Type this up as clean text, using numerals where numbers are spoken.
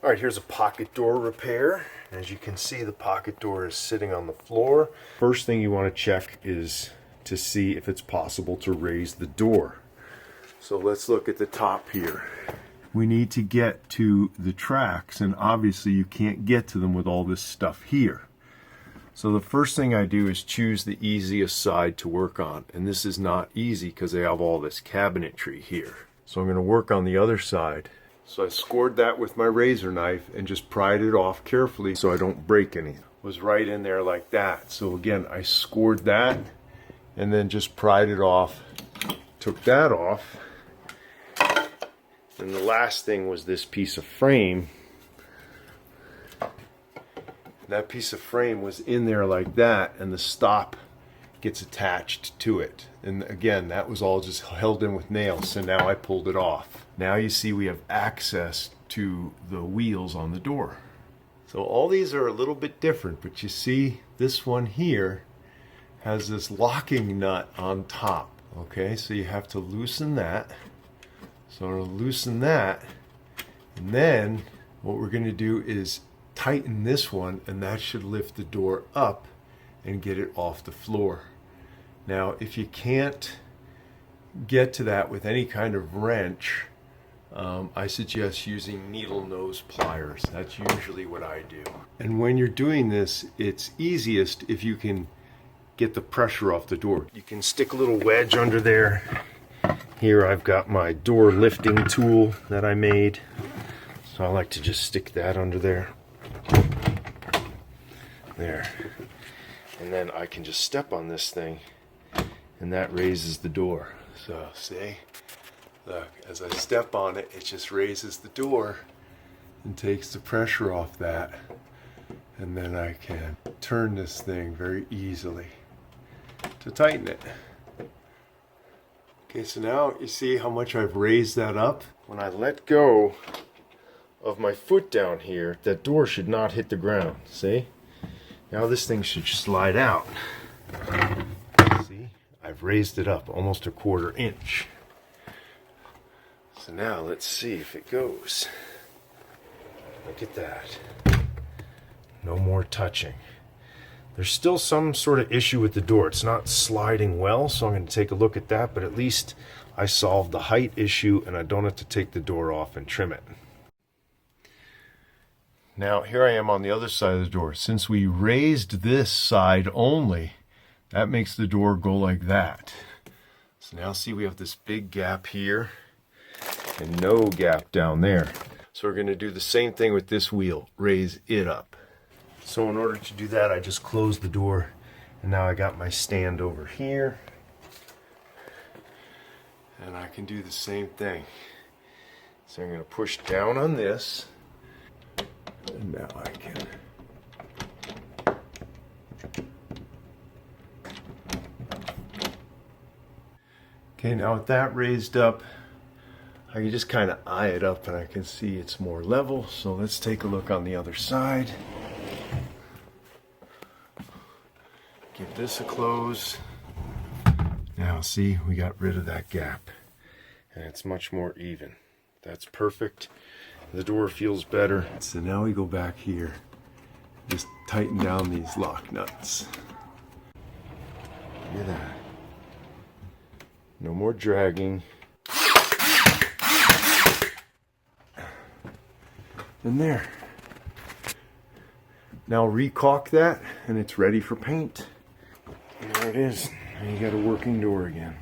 All right, here's a pocket door repair. As you can see, the pocket door is sitting on the floor. First thing you want to check is to see if it's possible to raise the door. So let's look at the top here. We need to get to the tracks, and obviously you can't get to them with all this stuff here. So the first thing I do is choose the easiest side to work on, and this is not easy because I have all this cabinetry here. So I'm going to work on the other side. So I scored that with my razor knife and just pried it off carefully so I don't break anything. It was right in there like that. So again, I scored that and then just pried it off, took that off. And the last thing was this piece of frame. That piece of frame was in there like that, and the stop gets attached to it. And again, that was all just held in with nails, so now I pulled it off. Now you see we have access to the wheels on the door. So all these are a little bit different, but you see this one here has this locking nut on top. Okay, so you have to loosen that. So I'm going to loosen that, and then what we're going to do is tighten this one, and that should lift the door up and get it off the floor. Now, if you can't get to that with any kind of wrench, I suggest using needle nose pliers. That's usually what I do. And when you're doing this, it's easiest if you can get the pressure off the door. You can stick a little wedge under there. Here I've got my door lifting tool that I made. So I like to just stick that under there. There. And then I can just step on this thing, and that raises the door. So see, look, as I step on it, it just raises the door and takes the pressure off that, and then I can turn this thing very easily to tighten it. Okay, so now you see how much I've raised that up. When I let go of my foot down here, that door should not hit the ground. See? Now this thing should slide out. See? I've raised it up almost a 1/4 inch. So now let's see if it goes. Look at that. No more touching. There's still some sort of issue with the door. It's not sliding well, so I'm going to take a look at that, but at least I solved the height issue and I don't have to take the door off and trim it. Now here I am on the other side of the door. Since we raised this side only, that makes the door go like that. So now see, we have this big gap here and no gap down there. So we're going to do the same thing with this wheel, raise it up. So in order to do that, I just closed the door, and now I got my stand over here, and I can do the same thing. So I'm going to push down on this, and now I can okay, now with that raised up, I can just kind of eye it up and I can see it's more level. So let's take a look on the other side. Give this a close. Now see, we got rid of that gap and it's much more even. That's perfect. The door feels better. So now we go back here. Just tighten down these lock nuts. Look at that. No more dragging. And there. Now recaulk that and it's ready for paint. And there it is. Now you got a working door again.